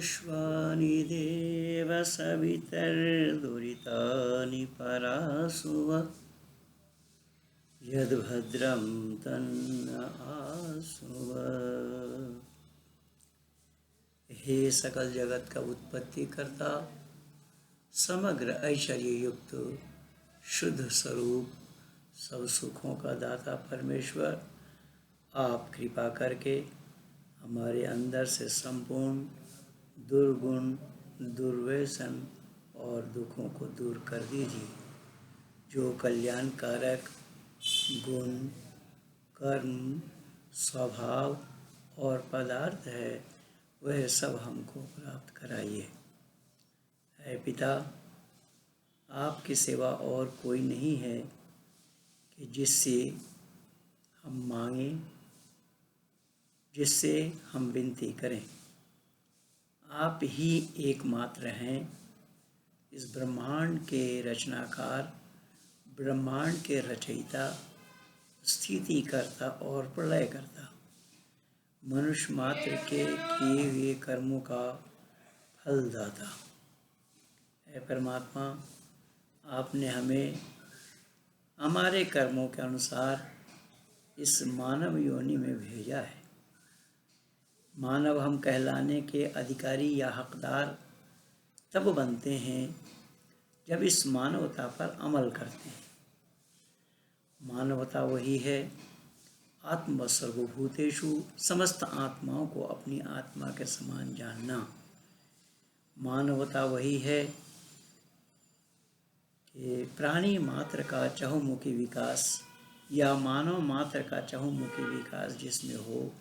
विश्वानि देव सवितर्दुरितानि परासुव यद्भद्रं तन्न आसुव। हे सकल जगत का उत्पत्ति करता, समग्र ऐश्वर्य युक्त शुद्ध स्वरूप, सब सुखों का दाता परमेश्वर, आप कृपा करके हमारे अंदर से संपूर्ण दुर्गुण, दुर्व्यसन और दुखों को दूर कर दीजिए। जो कल्याणकारक गुण, कर्म, स्वभाव और पदार्थ है, वह सब हमको प्राप्त कराइए। है पिता, आपकी सिवा और कोई नहीं है कि जिससे हम मांगें, जिससे हम विनती करें। आप ही एकमात्र हैं, इस ब्रह्मांड के रचनाकार, ब्रह्मांड के रचयिता, स्थितिकर्ता और प्रलयकर्ता, मनुष्य मात्र के किए हुए कर्मों का फलदाता। हे परमात्मा, आपने हमें हमारे कर्मों के अनुसार इस मानव योनि में भेजा है। मानव हम कहलाने के अधिकारी या हकदार तब बनते हैं जब इस मानवता पर अमल करते हैं। मानवता वही है, आत्म सर्वभूतेषु, समस्त आत्माओं को अपनी आत्मा के समान जानना। मानवता वही है कि प्राणी मात्र का चहुमुखी विकास या मानव मात्र का चहुमुखी विकास जिसमें हो,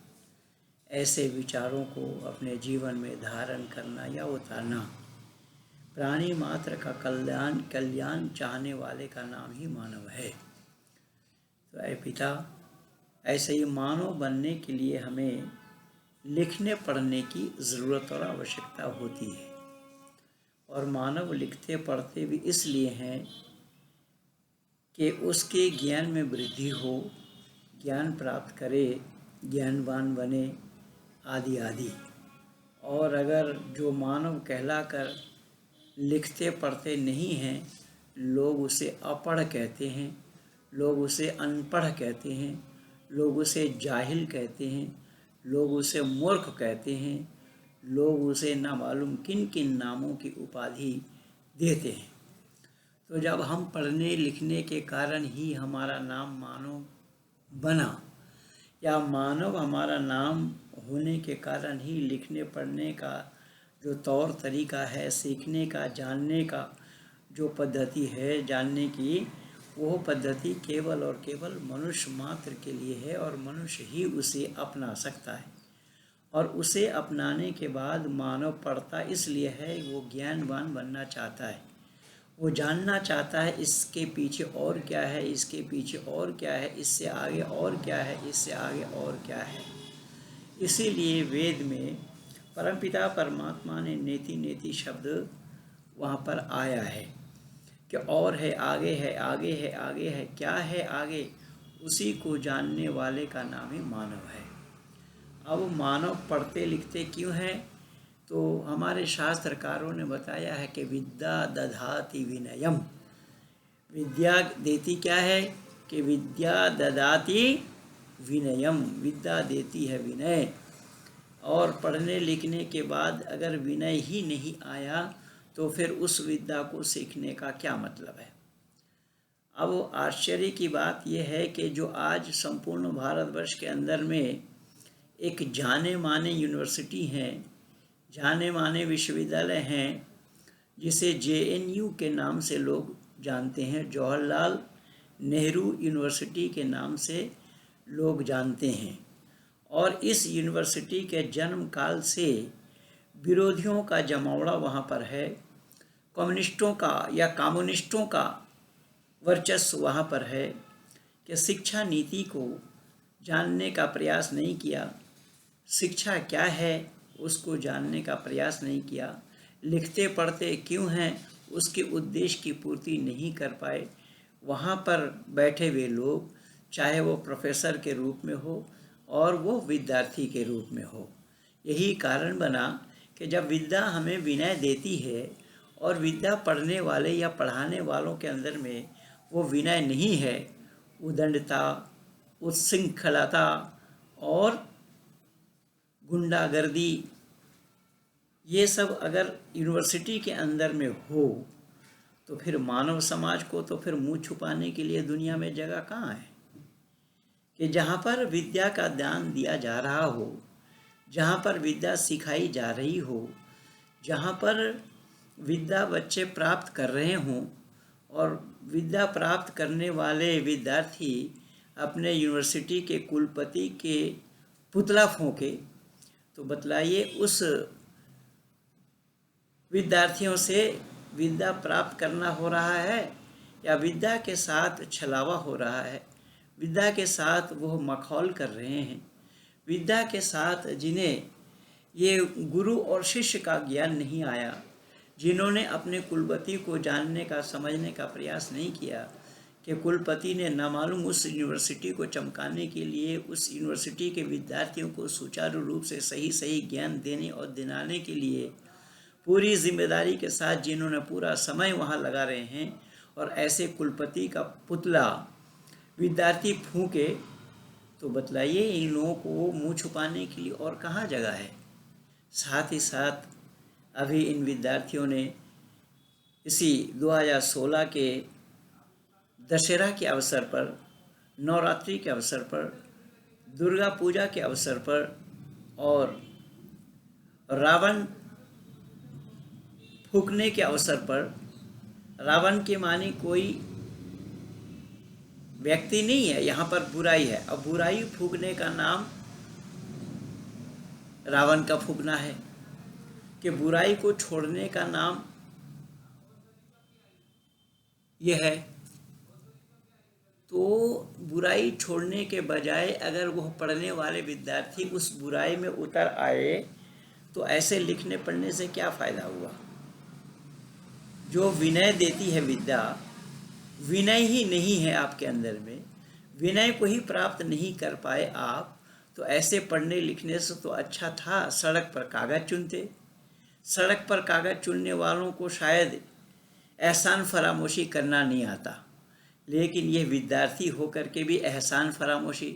ऐसे विचारों को अपने जीवन में धारण करना या उतारना। प्राणी मात्र का कल्याण चाहने वाले का नाम ही मानव है। तो ऐ पिता, ऐसे ही मानव बनने के लिए हमें लिखने पढ़ने की ज़रूरत और आवश्यकता होती है। और मानव लिखते पढ़ते भी इसलिए हैं कि उसके ज्ञान में वृद्धि हो, ज्ञान प्राप्त करे, ज्ञानवान बने, आदि आदि। और अगर जो मानव कहलाकर लिखते पढ़ते नहीं हैं, लोग उसे अपढ़ कहते हैं, लोग उसे अनपढ़ कहते हैं, लोग उसे जाहिल कहते हैं, लोग उसे मूर्ख कहते हैं, लोग उसे ना मालूम किन किन नामों की उपाधि देते हैं। तो जब हम पढ़ने लिखने के कारण ही हमारा नाम मानव बना, या मानव हमारा नाम होने के कारण ही लिखने पढ़ने का जो तौर तरीका है, सीखने का, जानने का जो पद्धति है जानने की, वो पद्धति केवल और केवल मनुष्य मात्र के लिए है और मनुष्य ही उसे अपना सकता है। और उसे अपनाने के बाद मानव पढ़ता इसलिए है, वो ज्ञानवान बनना चाहता है, वो जानना चाहता है इसके पीछे और क्या है, इसके पीछे और क्या है, इससे आगे और क्या है, इससे आगे और क्या है। इसीलिए वेद में परमपिता परमात्मा ने नेति नेति शब्द वहाँ पर आया है कि और है, आगे है, आगे है, आगे है, क्या है आगे, उसी को जानने वाले का नाम ही मानव है। अब मानव पढ़ते लिखते क्यों हैं? तो हमारे शास्त्रकारों ने बताया है कि विद्या दधाति विनयम। विद्या देती क्या है? कि विद्या ददाति विनयम, विद्या देती है विनय। और पढ़ने लिखने के बाद अगर विनय ही नहीं आया तो फिर उस विद्या को सीखने का क्या मतलब है। अब आश्चर्य की बात यह है कि जो आज संपूर्ण भारतवर्ष के अंदर में एक जाने माने यूनिवर्सिटी हैं, जाने माने विश्वविद्यालय हैं, जिसे JNU के नाम से लोग जानते हैं, जवाहरलाल नेहरू यूनिवर्सिटी के नाम से लोग जानते हैं। और इस यूनिवर्सिटी के जन्म काल से विरोधियों का जमावड़ा वहाँ पर है, कम्युनिस्टों का या कम्युनिस्टों का वर्चस्व वहाँ पर है कि शिक्षा नीति को जानने का प्रयास नहीं किया, शिक्षा क्या है उसको जानने का प्रयास नहीं किया, लिखते पढ़ते क्यों हैं उसके उद्देश्य की पूर्ति नहीं कर पाए। वहाँ पर बैठे हुए लोग, चाहे वो प्रोफेसर के रूप में हो और वो विद्यार्थी के रूप में हो, यही कारण बना कि जब विद्या हमें विनय देती है और विद्या पढ़ने वाले या पढ़ाने वालों के अंदर में वो विनय नहीं है, उदंडता, उच्छृंखलता और गुंडागर्दी, ये सब अगर यूनिवर्सिटी के अंदर में हो तो फिर मानव समाज को तो फिर मुंह छुपाने के लिए दुनिया में जगह कहाँ है? कि जहाँ पर विद्या का दान दिया जा रहा हो, जहाँ पर विद्या सिखाई जा रही हो, जहाँ पर विद्या बच्चे प्राप्त कर रहे हों और विद्या प्राप्त करने वाले विद्यार्थी अपने यूनिवर्सिटी के कुलपति के पुतला फूंके, तो बतलाइए उस विद्यार्थियों से विद्या प्राप्त करना हो रहा है या विद्या के साथ छलावा हो रहा है, विद्या के साथ वो मखौल कर रहे हैं, विद्या के साथ जिन्हें ये गुरु और शिष्य का ज्ञान नहीं आया, जिन्होंने अपने कुलपति को जानने का, समझने का प्रयास नहीं किया कि कुलपति ने नामालूम उस यूनिवर्सिटी को चमकाने के लिए, उस यूनिवर्सिटी के विद्यार्थियों को सुचारू रूप से सही ज्ञान देने और दिलाने के लिए पूरी जिम्मेदारी के साथ जिन्होंने पूरा समय वहाँ लगा रहे हैं, और ऐसे कुलपति का पुतला विद्यार्थी फूंके, तो बतलाइए इन लोगों को मुंह छुपाने के लिए और कहाँ जगह है? साथ ही साथ अभी इन विद्यार्थियों ने इसी 2016 के दशहरा के अवसर पर, नवरात्रि के अवसर पर, दुर्गा पूजा के अवसर पर और रावण फूकने के अवसर पर, रावण के माने कोई व्यक्ति नहीं है, यहाँ पर बुराई है। अब बुराई फूकने का नाम रावण का फूकना है कि बुराई को छोड़ने का नाम यह है। तो बुराई छोड़ने के बजाय अगर वह पढ़ने वाले विद्यार्थी उस बुराई में उतर आए तो ऐसे लिखने पढ़ने से क्या फ़ायदा हुआ? जो विनय देती है विद्या, विनय ही नहीं है आपके अंदर में, विनय को ही प्राप्त नहीं कर पाए आप, तो ऐसे पढ़ने लिखने से तो अच्छा था सड़क पर कागज़ चुनते। सड़क पर कागज़ चुनने वालों को शायद एहसान फरामोशी करना नहीं आता, लेकिन ये विद्यार्थी होकर के भी एहसान फरामोशी,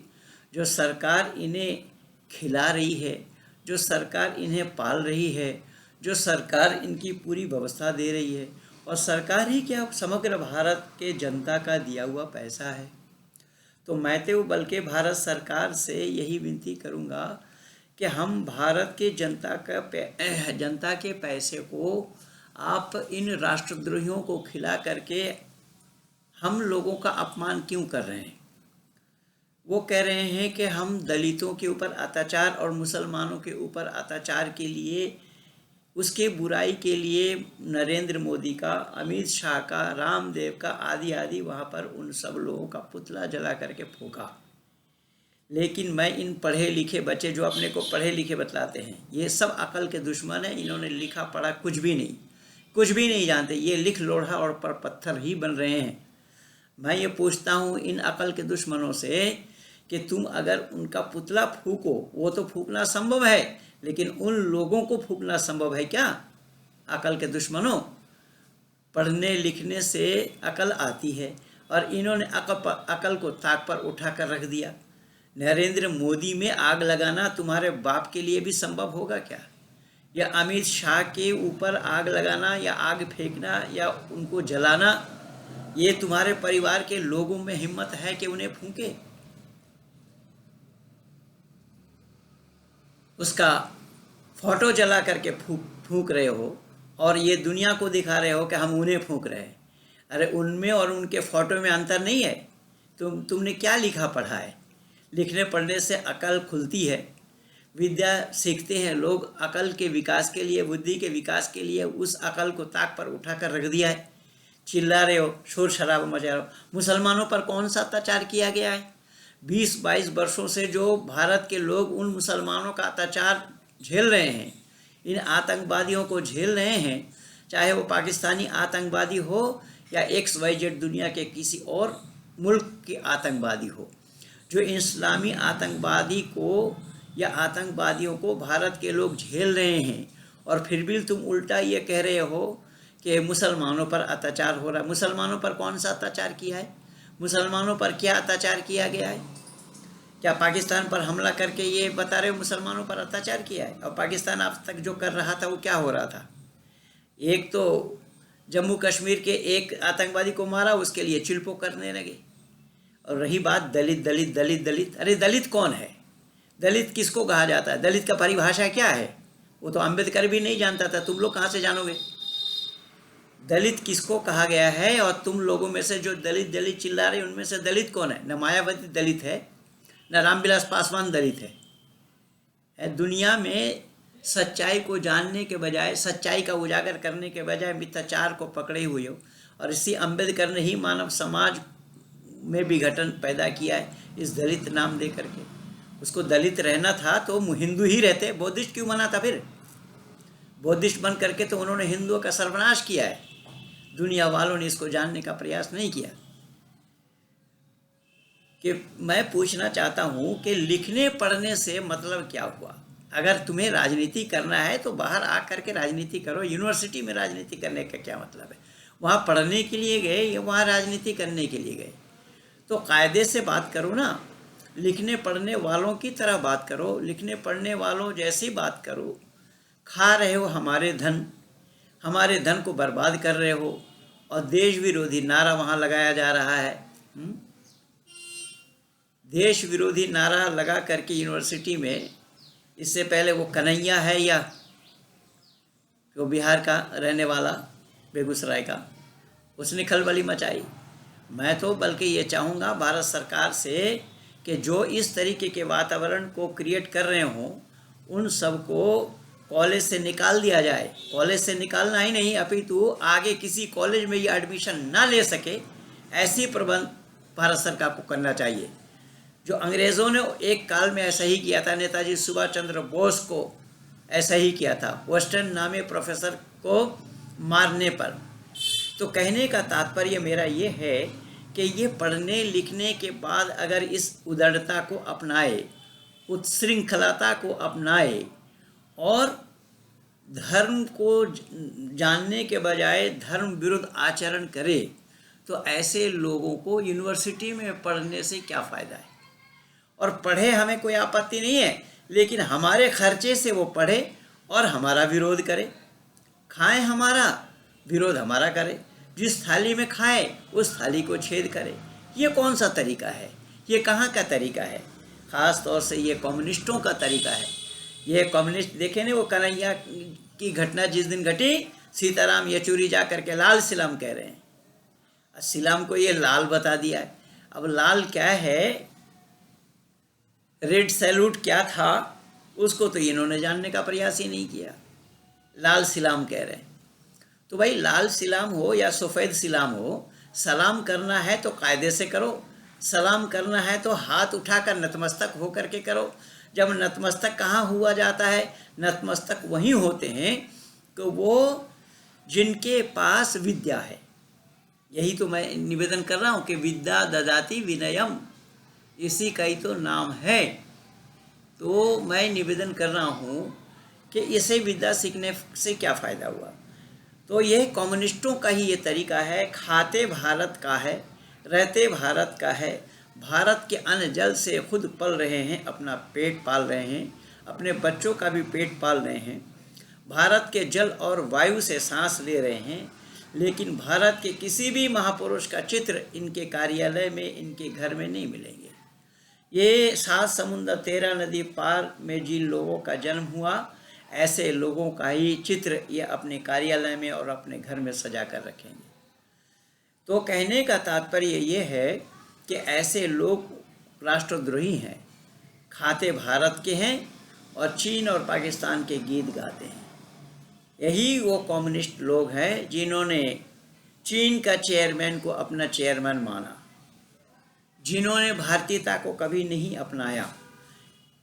जो सरकार इन्हें खिला रही है, जो सरकार इन्हें पाल रही है, जो सरकार इनकी पूरी व्यवस्था दे रही है, और सरकार ही क्या समग्र भारत के जनता का दिया हुआ पैसा है। तो मैं तो बल्कि भारत सरकार से यही विनती करूंगा कि हम भारत के जनता के पैसे को आप इन राष्ट्रद्रोहियों को खिला करके हम लोगों का अपमान क्यों कर रहे हैं? वो कह रहे हैं कि हम दलितों के ऊपर अत्याचार और मुसलमानों के ऊपर अत्याचार के लिए, उसके बुराई के लिए नरेंद्र मोदी का, अमित शाह का, रामदेव का आदि आदि वहाँ पर उन सब लोगों का पुतला जला करके फूंका। लेकिन मैं इन पढ़े लिखे बच्चे जो अपने को पढ़े लिखे बतलाते हैं, ये सब अकल के दुश्मन हैं। इन्होंने लिखा पढ़ा कुछ भी नहीं जानते, ये लिख लोढ़ा और पर पत्थर ही बन रहे हैं। मैं ये पूछता हूँ इन अकल के दुश्मनों से कि तुम अगर उनका पुतला फूको, वो तो फूकना संभव है, लेकिन उन लोगों को फूकना संभव है क्या? अकल के दुश्मनों, पढ़ने लिखने से अकल आती है और इन्होंने अकल को ताक पर उठा कर रख दिया। नरेंद्र मोदी में आग लगाना तुम्हारे बाप के लिए भी संभव होगा क्या? या अमित शाह के ऊपर आग लगाना या आग फेंकना या उनको जलाना, ये तुम्हारे परिवार के लोगों में हिम्मत है कि उन्हें फूंके? उसका फोटो जला करके फूंक रहे हो और ये दुनिया को दिखा रहे हो कि हम उन्हें फूंक रहे हैं। अरे उनमें और उनके फोटो में अंतर नहीं है। तुमने क्या लिखा पढ़ा है? लिखने पढ़ने से अकल खुलती है, विद्या सीखते हैं लोग। अकल के विकास के लिए, बुद्धि के विकास के लिए उस अकल को ताक पर उठा कर रख दिया है। चिल्ला रहे हो, शोर शराबा मचा रहे हो। मुसलमानों पर कौन सा अत्याचार किया गया है? 20-22 वर्षों से जो भारत के लोग उन मुसलमानों का अत्याचार झेल रहे हैं, इन आतंकवादियों को झेल रहे हैं, चाहे वो पाकिस्तानी आतंकवादी हो या XYZ दुनिया के किसी और मुल्क के आतंकवादी हो, जो इस्लामी आतंकवादी को या आतंकवादियों को भारत के लोग झेल रहे हैं और फिर भी तुम उल्टा ये कह रहे हो कि मुसलमानों पर अत्याचार हो रहा है। मुसलमानों पर कौन सा अत्याचार किया है? मुसलमानों पर क्या अत्याचार किया गया है? क्या पाकिस्तान पर हमला करके ये बता रहे हो मुसलमानों पर अत्याचार किया है? और पाकिस्तान अब तक जो कर रहा था वो क्या हो रहा था? एक तो जम्मू कश्मीर के एक आतंकवादी को मारा, उसके लिए चिल्पो करने लगे। और रही बात दलित दलित दलित दलित, अरे दलित कौन है? दलित किसको कहा जाता है? दलित का परिभाषा क्या है? वो तो अंबेडकर भी नहीं जानता था, तुम लोग कहाँ से जानोगे? दलित किसको कहा गया है? और तुम लोगों में से जो दलित दलित चिल्ला रहे उनमें से दलित कौन है? न मायावती दलित है, न रामविलास पासवान दलित है। दुनिया में सच्चाई को जानने के बजाय, सच्चाई का उजागर करने के बजाय मिथ्याचार को पकड़े हुए हो। और इसी अंबेडकर ने ही मानव समाज में विघटन पैदा किया है इस दलित नाम दे करके। उसको दलित रहना था तो हिंदू ही रहते, बौद्धिस्ट क्यों बना था फिर? बौद्धिस्ट बन करके तो उन्होंने हिंदुओं का सर्वनाश किया है। दुनिया वालों ने इसको जानने का प्रयास नहीं किया। कि मैं पूछना चाहता हूँ कि लिखने पढ़ने से मतलब क्या हुआ? अगर तुम्हें राजनीति करना है तो बाहर आकर के राजनीति करो। यूनिवर्सिटी में राजनीति करने का क्या मतलब है? वहाँ पढ़ने के लिए गए या वहाँ राजनीति करने के लिए गए? तो कायदे से बात करो ना, लिखने पढ़ने वालों की तरह बात करो, लिखने पढ़ने वालों जैसी बात करो। खा रहे हो हमारे धन को बर्बाद कर रहे हो और देश विरोधी नारा वहाँ लगाया जा रहा है। देश विरोधी नारा लगा करके यूनिवर्सिटी में, इससे पहले वो कन्हैया है या वो बिहार का रहने वाला, बेगूसराय का, उसने खलबली मचाई। मैं तो बल्कि ये चाहूँगा भारत सरकार से कि जो इस तरीके के वातावरण को क्रिएट कर रहे हों उन सबको कॉलेज से निकाल दिया जाए। कॉलेज से निकालना ही नहीं, अपितु आगे किसी कॉलेज में ये एडमिशन ना ले सके, ऐसी प्रबंध भारत सरकार को करना चाहिए। जो अंग्रेज़ों ने एक काल में ऐसा ही किया था, नेताजी सुभाष चंद्र बोस को ऐसा ही किया था, वेस्टर्न नामे प्रोफेसर को मारने पर। तो कहने का तात्पर्य मेरा ये है कि ये पढ़ने लिखने के बाद अगर इस उदारता को अपनाए, उत्शृंखलता को अपनाए और धर्म को जानने के बजाय धर्म विरुद्ध आचरण करे, तो ऐसे लोगों को यूनिवर्सिटी में पढ़ने से क्या फ़ायदा है? और पढ़े, हमें कोई आपत्ति नहीं है, लेकिन हमारे खर्चे से वो पढ़े और हमारा विरोध करे, खाएं हमारा, विरोध हमारा करे। जिस थाली में खाए उस थाली को छेद करे। ये कौन सा तरीका है? ये कहाँ का तरीका है? ख़ास तौर से ये कम्युनिस्टों का तरीका है। ये कम्युनिस्ट देखे ना, वो कन्हैया की घटना जिस दिन घटी, सीताराम येचुरी जा करके लाल सिलाम कह रहे हैं। सिलाम को ये लाल बता दिया है। अब लाल क्या है, रेड सैल्यूट क्या था, उसको तो इन्होंने जानने का प्रयास ही नहीं किया। लाल सिलाम कह रहे हैं। तो भाई लाल सिलाम हो या सफ़ेद सिलाम हो, सलाम करना है तो कायदे से करो। सलाम करना है तो हाथ उठाकर नतमस्तक हो करके करो। जब नतमस्तक कहाँ हुआ जाता है? नतमस्तक वहीं होते हैं तो वो जिनके पास विद्या है। यही तो मैं निवेदन कर रहा हूँ कि विद्या ददाति विनयम, इसी का ही तो नाम है। तो मैं निवेदन कर रहा हूँ कि इसे विद्या सीखने से क्या फ़ायदा हुआ? तो यह कम्युनिस्टों का ही ये तरीका है। खाते भारत का है, रहते भारत का है, भारत के अन्न जल से खुद पल रहे हैं, अपना पेट पाल रहे हैं, अपने बच्चों का भी पेट पाल रहे हैं, भारत के जल और वायु से सांस ले रहे हैं, लेकिन भारत के किसी भी महापुरुष का चित्र इनके कार्यालय में, इनके घर में नहीं मिलेंगे। ये 7 समुंदर 13 नदी पार में जिन लोगों का जन्म हुआ, ऐसे लोगों का ही चित्र ये अपने कार्यालय में और अपने घर में सजा कर रखेंगे। तो कहने का तात्पर्य ये है कि ऐसे लोग राष्ट्रद्रोही हैं, खाते भारत के हैं और चीन और पाकिस्तान के गीत गाते हैं। यही वो कम्युनिस्ट लोग हैं जिन्होंने चीन का चेयरमैन को अपना चेयरमैन माना, जिन्होंने भारतीयता को कभी नहीं अपनाया।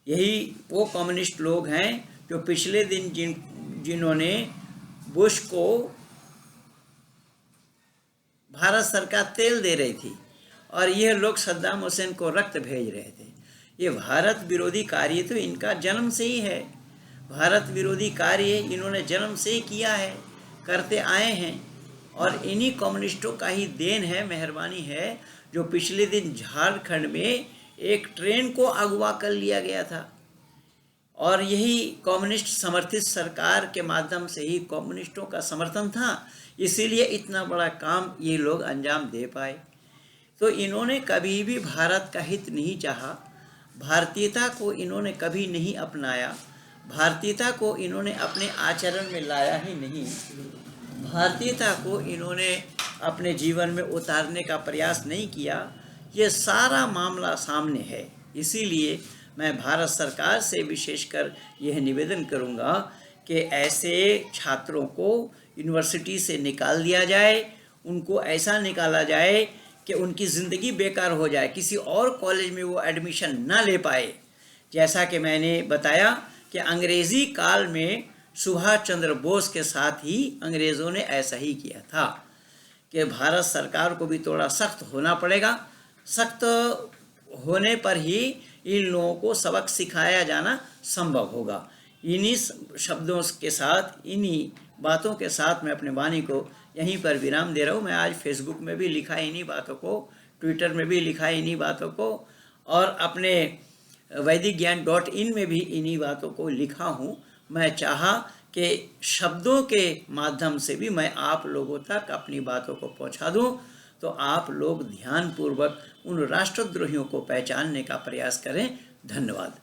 यही वो कम्युनिस्ट लोग हैं जो पिछले दिन जिन्होंने बुश को भारत सरकार तेल दे रही थी और यह लोग सद्दाम हुसैन को रक्त भेज रहे थे। ये भारत विरोधी कार्य तो इनका जन्म से ही है। भारत विरोधी कार्य इन्होंने जन्म से ही किया है, करते आए हैं। और इन्हीं कम्युनिस्टों का ही देन है, मेहरबानी है, जो पिछले दिन झारखंड में एक ट्रेन को अगवा कर लिया गया था। और यही कम्युनिस्ट समर्थित सरकार के माध्यम से ही कम्युनिस्टों का समर्थन था, इसीलिए इतना बड़ा काम ये लोग अंजाम दे पाए। तो इन्होंने कभी भी भारत का हित नहीं चाहा, भारतीयता को इन्होंने कभी नहीं अपनाया, भारतीयता को इन्होंने अपने आचरण में लाया ही नहीं, भारतीयता को इन्होंने अपने जीवन में उतारने का प्रयास नहीं किया। ये सारा मामला सामने है। इसीलिए मैं भारत सरकार से विशेषकर यह निवेदन करूंगा कि ऐसे छात्रों को यूनिवर्सिटी से निकाल दिया जाए, उनको ऐसा निकाला जाए कि उनकी ज़िंदगी बेकार हो जाए, किसी और कॉलेज में वो एडमिशन ना ले पाए। जैसा कि मैंने बताया कि अंग्रेज़ी काल में सुभाष चंद्र बोस के साथ ही अंग्रेज़ों ने ऐसा ही किया था कि भारत सरकार को भी थोड़ा सख्त होना पड़ेगा। सख्त होने पर ही इन लोगों को सबक सिखाया जाना संभव होगा। इन्हीं शब्दों के साथ, इन्हीं बातों के साथ मैं अपने वाणी को यहीं पर विराम दे रहा हूँ। मैं आज फेसबुक में भी लिखा इन्हीं बातों को, ट्विटर में भी लिखा इन्हीं बातों को, और अपने वैदिकज्ञान.in में भी इन्हीं बातों को लिखा हूँ। मैं चाहा कि शब्दों के माध्यम से भी मैं आप लोगों तक अपनी बातों को पहुँचा दूँ, तो आप लोग ध्यानपूर्वक उन राष्ट्रद्रोहियों को पहचानने का प्रयास करें। धन्यवाद।